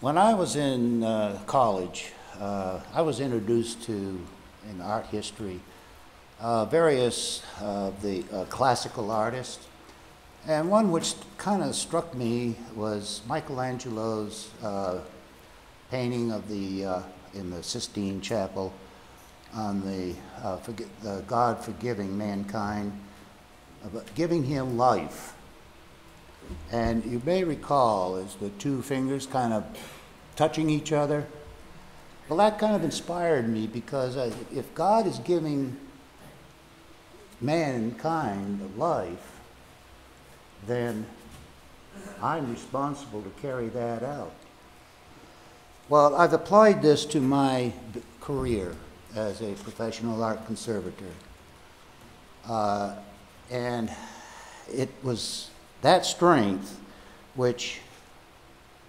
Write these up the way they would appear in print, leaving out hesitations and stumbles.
When I was in college, I was introduced to, in art history, various of the classical artists. And one which kind of struck me was Michelangelo's painting of in the Sistine Chapel on the God forgiving mankind, but giving him life. And you may recall as the two fingers kind of touching each other. Well, that kind of inspired me because if God is giving mankind life, then I'm responsible to carry that out. Well, I've applied this to my career as a professional art conservator. And it was that strength which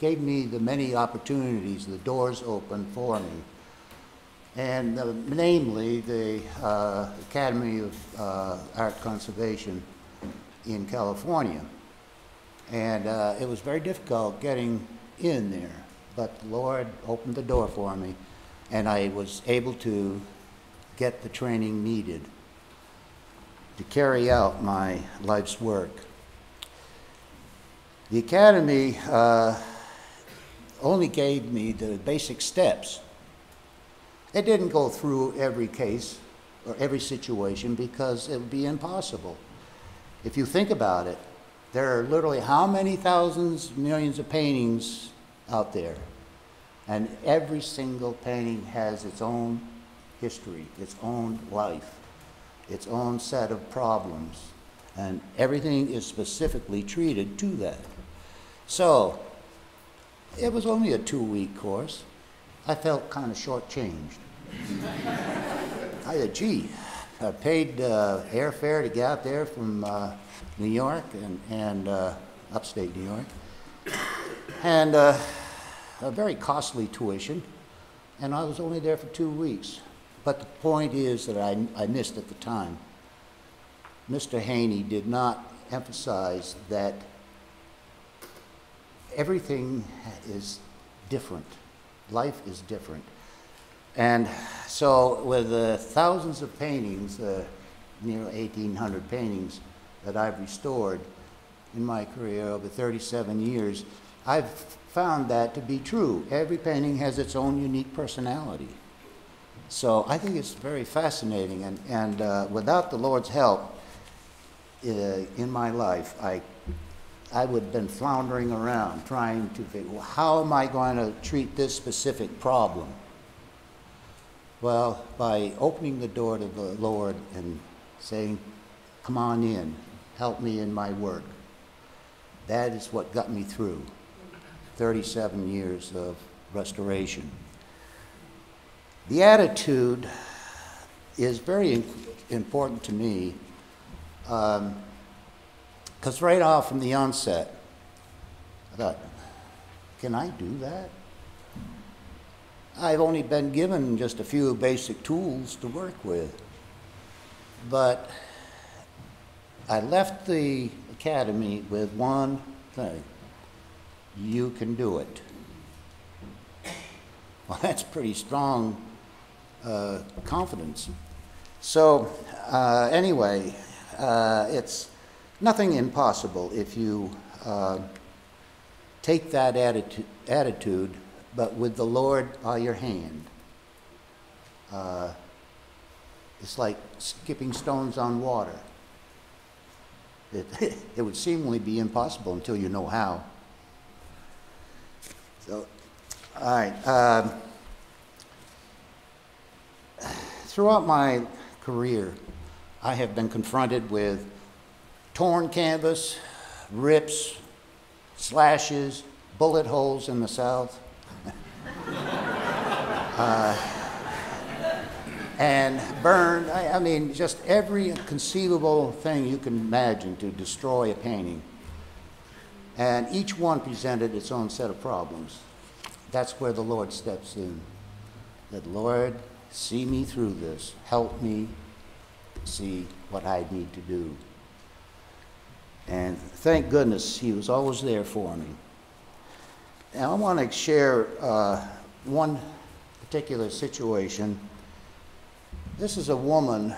gave me the many opportunities, the doors opened for me. And namely, the Academy of Art Conservation in California. And it was very difficult getting in there, but the Lord opened the door for me, and I was able to get the training needed to carry out my life's work. The Academy only gave me the basic steps. It didn't go through every case or every situation because it would be impossible. If you think about it, there are literally how many thousands, millions of paintings out there? And every single painting has its own history, its own life, its own set of problems. And everything is specifically treated to that. So, it was only a 2-week course. I felt kind of shortchanged. I said, gee, I paid airfare to get out there from New York and upstate New York, and a very costly tuition, and I was only there for 2 weeks. But the point is that I missed at the time. Mr. Haney did not emphasize that everything is different. Life is different. And so with the thousands of paintings, near 1,800 paintings that I've restored in my career over 37 years, I've found that to be true. Every painting has its own unique personality. So I think it's very fascinating, and without the Lord's help in my life, I would have been floundering around trying to figure, well, how am I going to treat this specific problem? Well, by opening the door to the Lord and saying, come on in, help me in my work. That is what got me through 37 years of restoration. The attitude is very important to me because right off from the onset, I thought, can I do that? I've only been given just a few basic tools to work with. But I left the academy with one thing: you can do it. Well, that's pretty strong confidence. So anyway, it's nothing impossible if you take that attitude, but with the Lord by your hand. It's like skipping stones on water. It would seemingly be impossible until you know how. So, all right. Throughout my career, I have been confronted with torn canvas, rips, slashes, bullet holes in the South, and burned. I mean, just every conceivable thing you can imagine to destroy a painting. And each one presented its own set of problems. That's where the Lord steps in. That, Lord, see me through this. Help me see what I need to do. And thank goodness he was always there for me. Now I want to share one particular situation. This is a woman.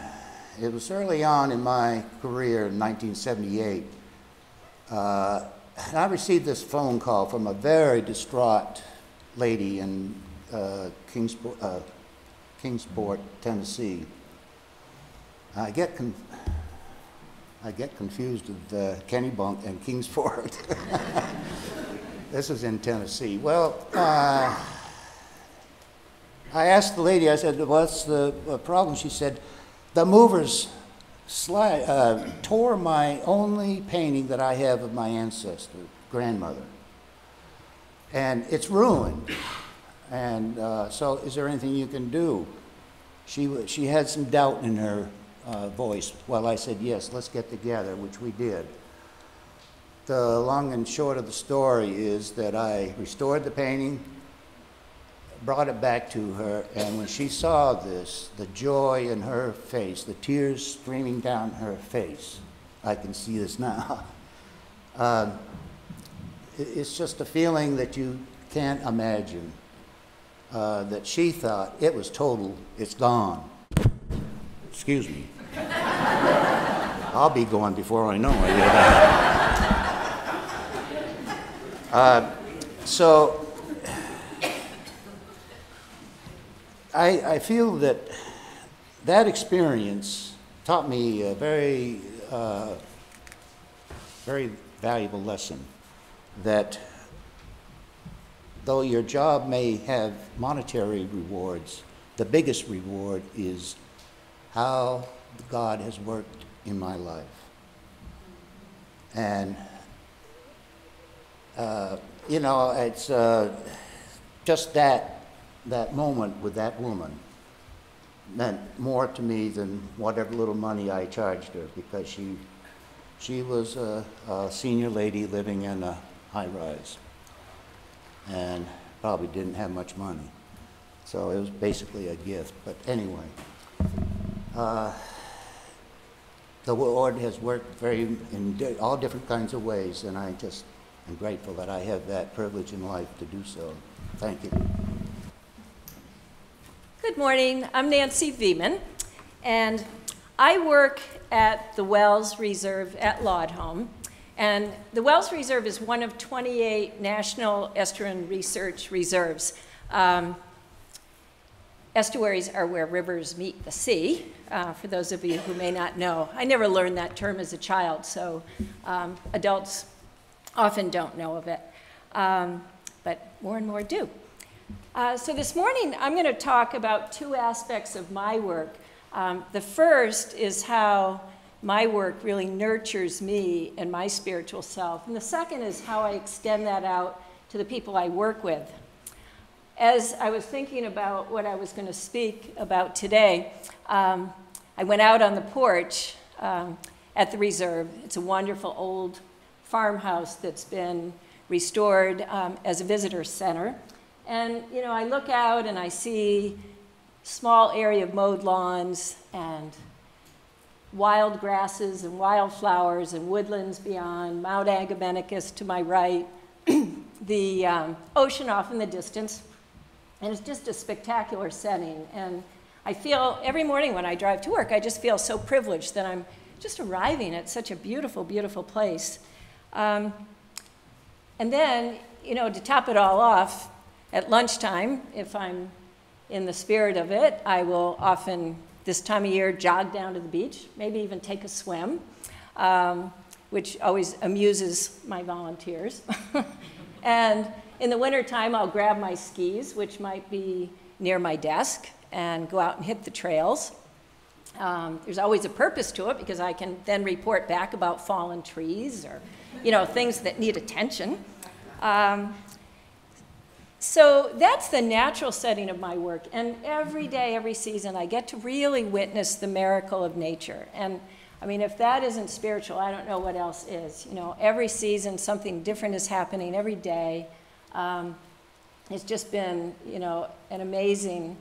It was early on in my career in 1978. And I received this phone call from a very distraught lady in Kingsport, Tennessee. I get confused with Kennebunk and Kingsport. This is in Tennessee. Well, I asked the lady, I said, what's the problem? She said, the movers tore my only painting that I have of my ancestor, grandmother. And it's ruined. And so is there anything you can do? She had some doubt in her voice. Well, I said, yes, let's get together, which we did. The long and short of the story is that I restored the painting, brought it back to her, and when she saw this, the joy in her face, the tears streaming down her face, I can see this now. It's just a feeling that you can't imagine, that she thought it was total, it's gone. Excuse me. I'll be gone before I know it. So I feel that that experience taught me a very, very valuable lesson, that though your job may have monetary rewards, the biggest reward is how God has worked in my life. And you know, it's just that moment with that woman meant more to me than whatever little money I charged her, because she was a senior lady living in a high-rise and probably didn't have much money. So it was basically a gift. But anyway, the Lord has worked in all different kinds of ways, and I just am grateful that I have that privilege in life to do so. Thank you. Good morning. I'm Nancy Viehmann, and I work at the Wells Reserve at Laudholm. And the Wells Reserve is one of 28 National Estuarine Research Reserves. Estuaries are where rivers meet the sea, for those of you who may not know. I never learned that term as a child, so adults often don't know of it, but more and more do. So this morning, I'm going to talk about two aspects of my work. The first is how my work really nurtures me and my spiritual self. And the second is how I extend that out to the people I work with. As I was thinking about what I was going to speak about today, I went out on the porch at the reserve. It's a wonderful old farmhouse that's been restored as a visitor center. And, you know, I look out and I see small area of mowed lawns and wild grasses and wildflowers and woodlands beyond, Mount Agamenicus to my right, the ocean off in the distance. And it's just a spectacular setting. And I feel every morning when I drive to work, I just feel so privileged that I'm just arriving at such a beautiful, beautiful place. And then, you know, to top it all off, at lunchtime, if I'm in the spirit of it, I will often, this time of year, jog down to the beach, maybe even take a swim, which always amuses my volunteers. And in the wintertime, I'll grab my skis, which might be near my desk, and go out and hit the trails. There's always a purpose to it, because I can then report back about fallen trees or, you know, things that need attention. So that's the natural setting of my work. And every day, every season, I get to really witness the miracle of nature. And I mean, if that isn't spiritual, I don't know what else is. You know, every season, something different is happening every day. It's just been, you know, an amazing,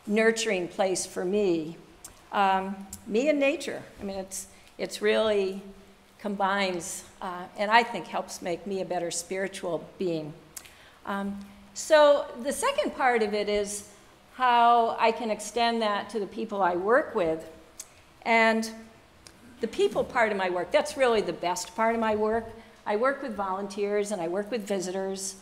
nurturing place for me. Me and nature. I mean, it's really combines, and I think helps make me a better spiritual being. So the second part of it is how I can extend that to the people I work with. And the people part of my work, that's really the best part of my work. I work with volunteers and I work with visitors.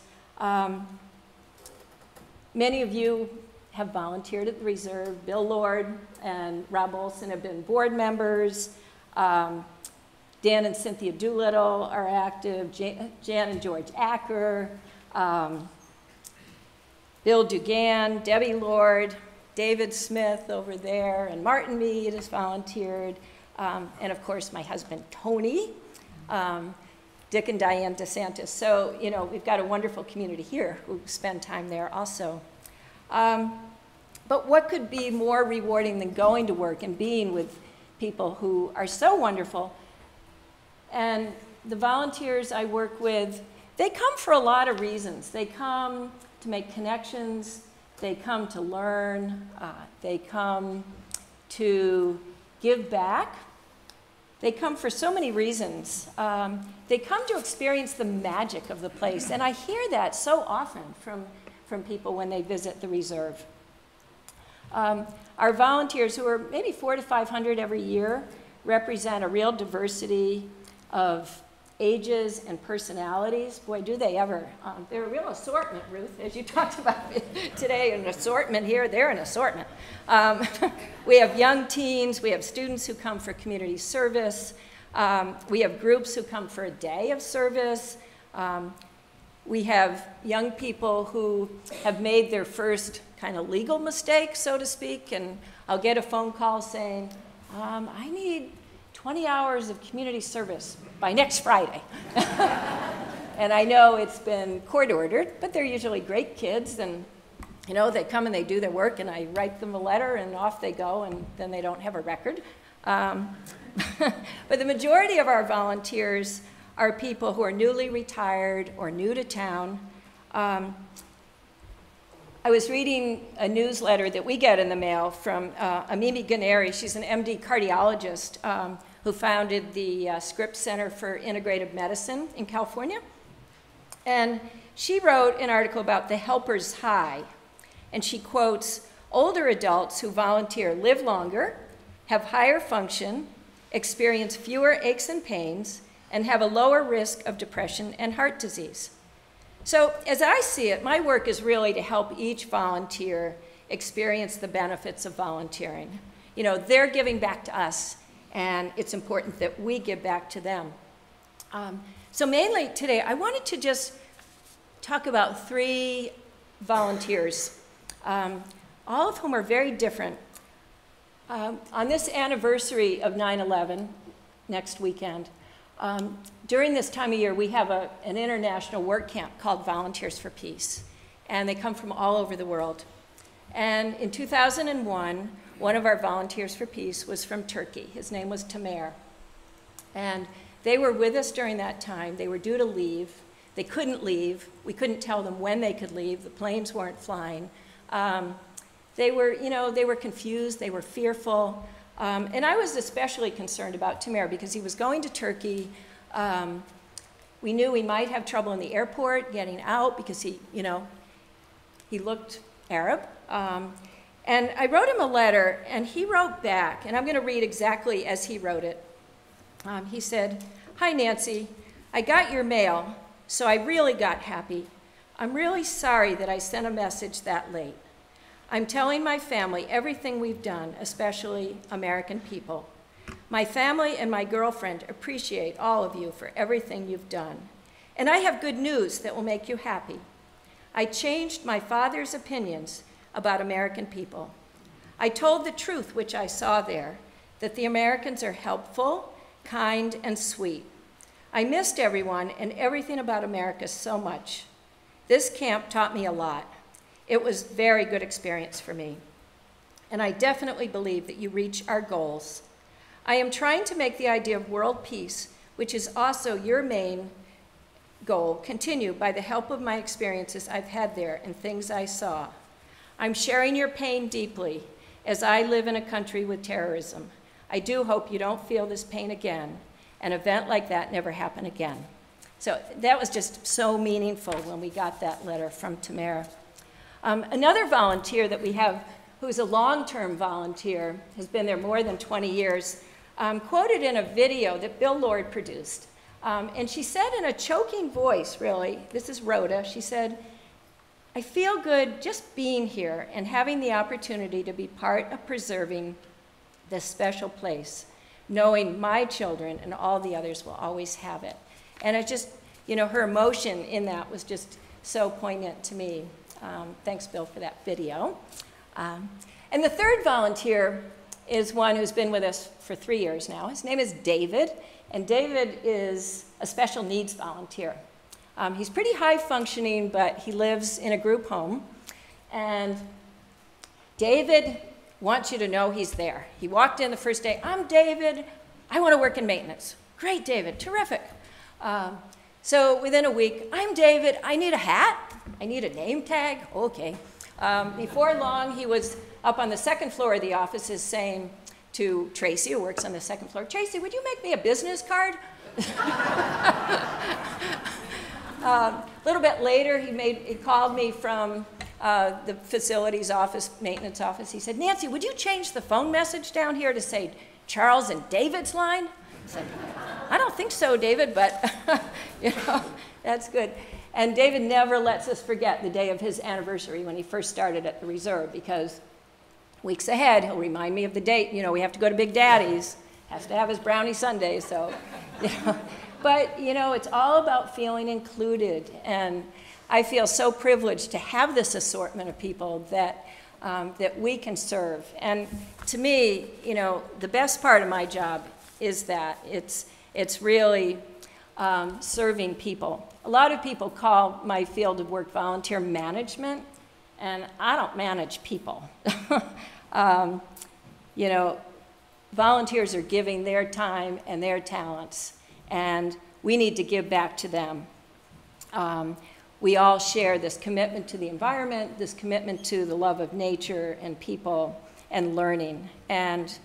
Many of you have volunteered at the Reserve. Bill Lord and Rob Olson have been board members. Dan and Cynthia Doolittle are active. Jan and George Acker. Bill Dugan, Debbie Lord, David Smith over there, and Martin Mead has volunteered. And of course, my husband, Tony, Dick and Diane DeSantis. So, you know, we've got a wonderful community here who spend time there also. But what could be more rewarding than going to work and being with people who are so wonderful? And the volunteers I work with, they come for a lot of reasons. They come to make connections, they come to learn, they come to give back. They come for so many reasons. They come to experience the magic of the place, and I hear that so often from people when they visit the Reserve. Our volunteers, who are maybe 400 to 500 every year, represent a real diversity of ages and personalities. Boy, do they ever. They're a real assortment, Ruth, as you talked about today, an assortment here, they're an assortment. We have young teens, we have students who come for community service, we have groups who come for a day of service, we have young people who have made their first kind of legal mistake, so to speak, and I'll get a phone call saying, I need 20 hours of community service by next Friday. And I know it's been court ordered, but they're usually great kids, and you know, they come and they do their work, and I write them a letter, and off they go, and then they don't have a record. But the majority of our volunteers are people who are newly retired or new to town. I was reading a newsletter that we get in the mail from Amimi Ganeri. She's an MD cardiologist who founded the Scripps Center for Integrative Medicine in California. And she wrote an article about the helper's high. And she quotes, older adults who volunteer live longer, have higher function, experience fewer aches and pains, and have a lower risk of depression and heart disease. So as I see it, my work is really to help each volunteer experience the benefits of volunteering. You know, they're giving back to us, and it's important that we give back to them. So mainly today, I wanted to just talk about 3 volunteers, all of whom are very different. On this anniversary of 9/11, next weekend, during this time of year, we have an international work camp called Volunteers for Peace, and they come from all over the world. And in 2001, one of our Volunteers for Peace was from Turkey. His name was Tamer. And they were with us during that time. They were due to leave. They couldn't leave. We couldn't tell them when they could leave. The planes weren't flying. They were, you know, they were confused. They were fearful. And I was especially concerned about Tamer because he was going to Turkey. We knew we might have trouble in the airport getting out because he, you know, he looked Arab. And I wrote him a letter, and he wrote back, and I'm going to read exactly as he wrote it. He said, "Hi, Nancy. I got your mail, so I really got happy. I'm really sorry that I sent a message that late. I'm telling my family everything we've done, especially American people. My family and my girlfriend appreciate all of you for everything you've done. And I have good news that will make you happy. I changed my father's opinions about American people. I told the truth which I saw there, that the Americans are helpful, kind, and sweet. I missed everyone and everything about America so much. This camp taught me a lot. It was a very good experience for me. And I definitely believe that you reach our goals. I am trying to make the idea of world peace, which is also your main goal, continue by the help of my experiences I've had there and things I saw. I'm sharing your pain deeply as I live in a country with terrorism. I do hope you don't feel this pain again. An event like that never happen again." So that was just so meaningful when we got that letter from Tamara. Another volunteer that we have, who's a long-term volunteer, has been there more than 20 years, quoted in a video that Bill Lord produced. And she said in a choking voice, really, this is Rhoda, she said, "I feel good just being here and having the opportunity to be part of preserving this special place, knowing my children and all the others will always have it." And it just, you know, her emotion in that was just so poignant to me. Thanks, Bill, for that video. And the third volunteer is one who's been with us for 3 years now. His name is David, and David is a special needs volunteer. He's pretty high functioning, but he lives in a group home. And David wants you to know he's there. He walked in the first day, "I'm David, I want to work in maintenance." "Great, David, terrific." So within a week, "I'm David, I need a hat, I need a name tag." "Okay." Before long, he was up on the second floor of the offices saying to Tracy, who works on the second floor, "Tracy, would you make me a business card?" A little bit later, he called me from the facilities office, maintenance office. He said, "Nancy, would you change the phone message down here to say Charles and David's line?" I said, "I don't think so, David, but you know, that's good." And David never lets us forget the day of his anniversary when he first started at the Reserve, because weeks ahead, he'll remind me of the date. You know, we have to go to Big Daddy's. Has to have his brownie sundae, so, you know. But, you know, it's all about feeling included. And I feel so privileged to have this assortment of people that, that we can serve. And to me, you know, the best part of my job is that it's really serving people. A lot of people call my field of work volunteer management, and I don't manage people. You know, volunteers are giving their time and their talents, and we need to give back to them. We all share this commitment to the environment, this commitment to the love of nature and people and learning. And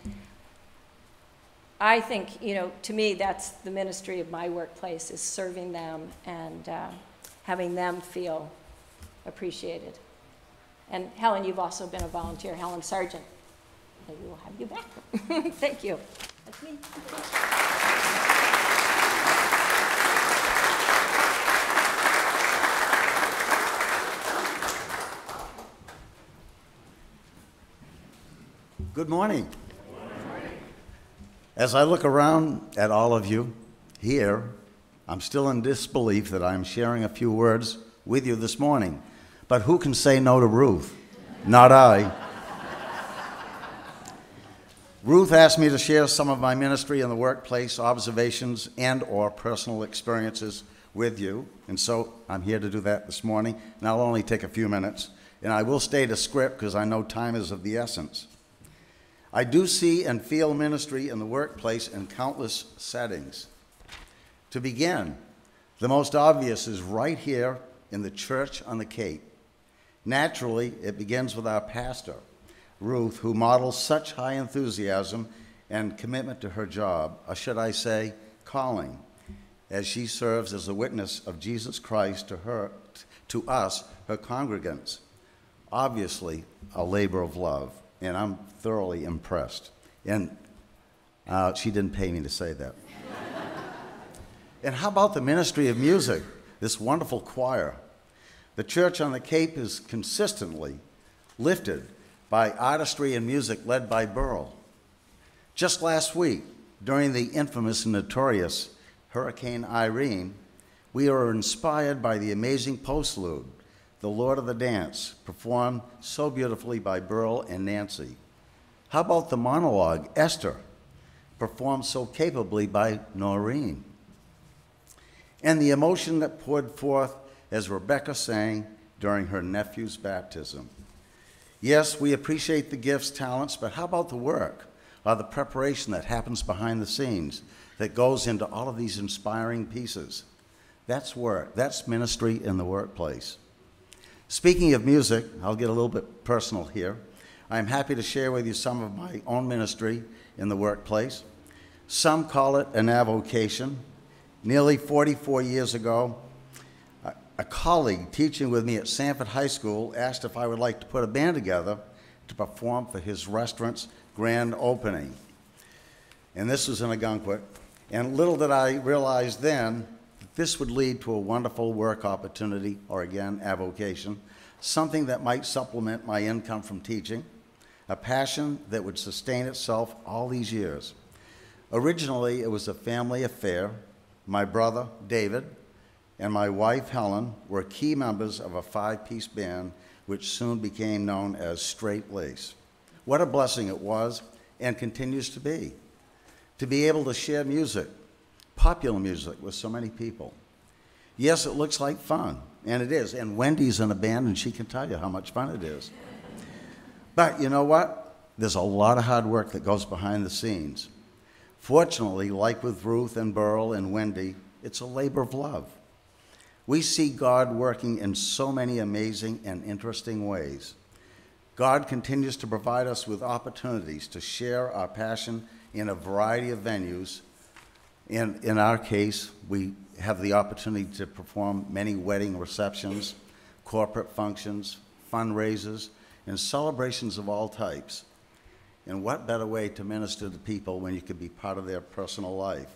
I think, you know, to me, that's the ministry of my workplace, is serving them and having them feel appreciated. And Helen, you've also been a volunteer, Helen Sargent. Maybe we'll have you back. Thank you. That's me. Good morning. As I look around at all of you here, I'm still in disbelief that I'm sharing a few words with you this morning. But who can say no to Ruth? Not I. Ruth asked me to share some of my ministry in the workplace, observations, and/or personal experiences with you. And so I'm here to do that this morning. And I'll only take a few minutes. And I will state a script because I know time is of the essence. I do see and feel ministry in the workplace in countless settings. To begin, the most obvious is right here in the church on the Cape. Naturally, it begins with our pastor, Ruth, who models such high enthusiasm and commitment to her job, or should I say, calling, as she serves as a witness of Jesus Christ to us, her congregants. Obviously, a labor of love, and I'm thoroughly impressed. And she didn't pay me to say that. And how about the ministry of music, this wonderful choir? The church on the Cape is consistently lifted by artistry and music led by Burl. Just last week, during the infamous and notorious Hurricane Irene, we were inspired by the amazing postlude, The Lord of the Dance, performed so beautifully by Burl and Nancy. How about the monologue, Esther, performed so capably by Noreen? And the emotion that poured forth as Rebecca sang during her nephew's baptism. Yes, we appreciate the gifts, talents, but how about the work, or the preparation that happens behind the scenes that goes into all of these inspiring pieces? That's work. That's ministry in the workplace. Speaking of music, I'll get a little bit personal here. I'm happy to share with you some of my own ministry in the workplace. Some call it an avocation. Nearly 44 years ago, a colleague teaching with me at Sanford High School asked if I would like to put a band together to perform for his restaurant's grand opening. And this was in Algonquin. And little did I realize then that this would lead to a wonderful work opportunity, or again, avocation, something that might supplement my income from teaching, a passion that would sustain itself all these years. Originally, it was a family affair. My brother, David, and my wife, Helen, were key members of a 5-piece band, which soon became known as Straight Lace. What a blessing it was, and continues to be able to share music, popular music, with so many people. Yes, it looks like fun, and it is, and Wendy's in a band, and she can tell you how much fun it is. But you know what? There's a lot of hard work that goes behind the scenes. Fortunately, like with Ruth and Burl and Wendy, it's a labor of love. We see God working in so many amazing and interesting ways. God continues to provide us with opportunities to share our passion in a variety of venues. In our case, we have the opportunity to perform many wedding receptions, corporate functions, fundraisers, and celebrations of all types. And what better way to minister to people when you can be part of their personal life?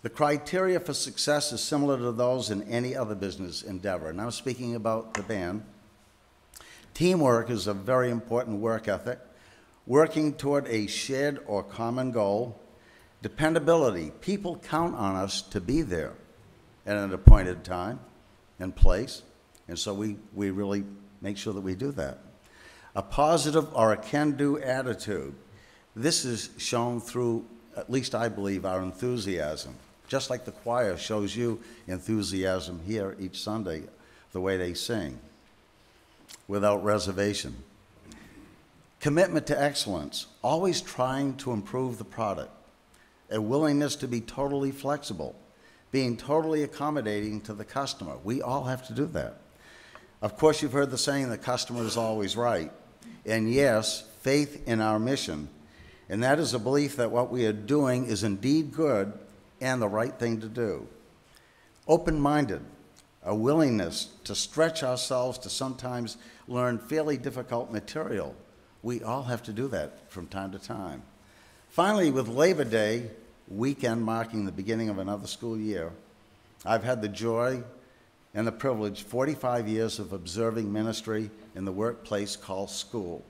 The criteria for success is similar to those in any other business endeavor. And I'm speaking about the band. Teamwork is a very important work ethic. Working toward a shared or common goal. Dependability. People count on us to be there at an appointed time and place. And so we really make sure that we do that. A positive or a can-do attitude. This is shown through, at least I believe, our enthusiasm. Just like the choir shows you enthusiasm here each Sunday, the way they sing, without reservation. Commitment to excellence, always trying to improve the product. A willingness to be totally flexible, being totally accommodating to the customer. We all have to do that. Of course, you've heard the saying, the customer is always right. And yes, faith in our mission. And that is a belief that what we are doing is indeed good and the right thing to do. Open-minded, a willingness to stretch ourselves to sometimes learn fairly difficult material. We all have to do that from time to time. Finally, with Labor Day weekend marking the beginning of another school year, I've had the joy and the privilege, 45 years of observing ministry in the workplace called school.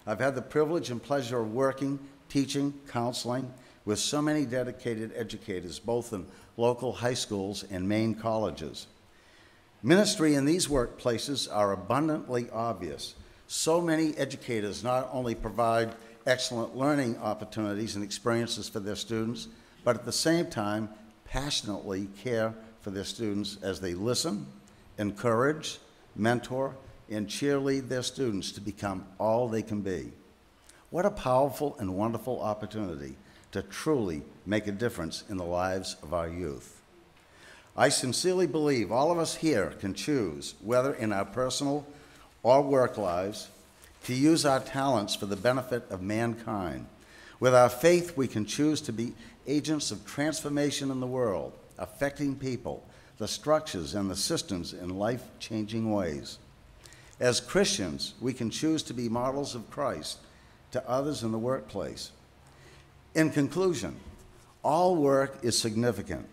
I've had the privilege and pleasure of working, teaching, counseling with so many dedicated educators, both in local high schools and main colleges. Ministry in these workplaces are abundantly obvious. So many educators not only provide excellent learning opportunities and experiences for their students, but at the same time, passionately care for their students as they listen, encourage, mentor, and cheerlead their students to become all they can be. What a powerful and wonderful opportunity to truly make a difference in the lives of our youth. I sincerely believe all of us here can choose, whether in our personal or work lives, to use our talents for the benefit of mankind. With our faith, we can choose to be agents of transformation in the world, affecting people, the structures and the systems in life-changing ways. As Christians, we can choose to be models of Christ to others in the workplace. In conclusion, all work is significant.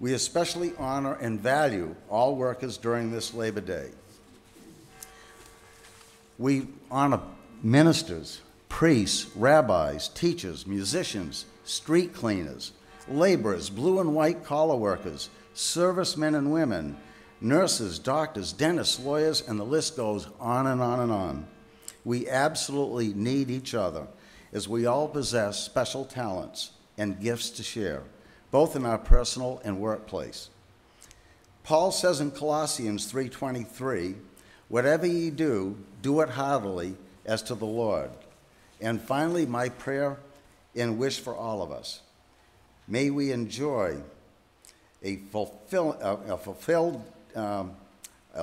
We especially honor and value all workers during this Labor Day. We honor ministers, priests, rabbis, teachers, musicians, street cleaners, laborers, blue and white collar workers, servicemen and women, nurses, doctors, dentists, lawyers, and the list goes on and on and on. We absolutely need each other, as we all possess special talents and gifts to share, both in our personal and workplace. Paul says in Colossians 3:23, "Whatever ye do, do it heartily as to the Lord." And finally, my prayer and wish for all of us, may we enjoy a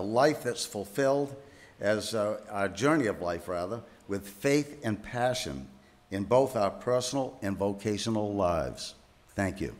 life that's fulfilled, as our journey of life, rather, with faith and passion in both our personal and vocational lives. Thank you.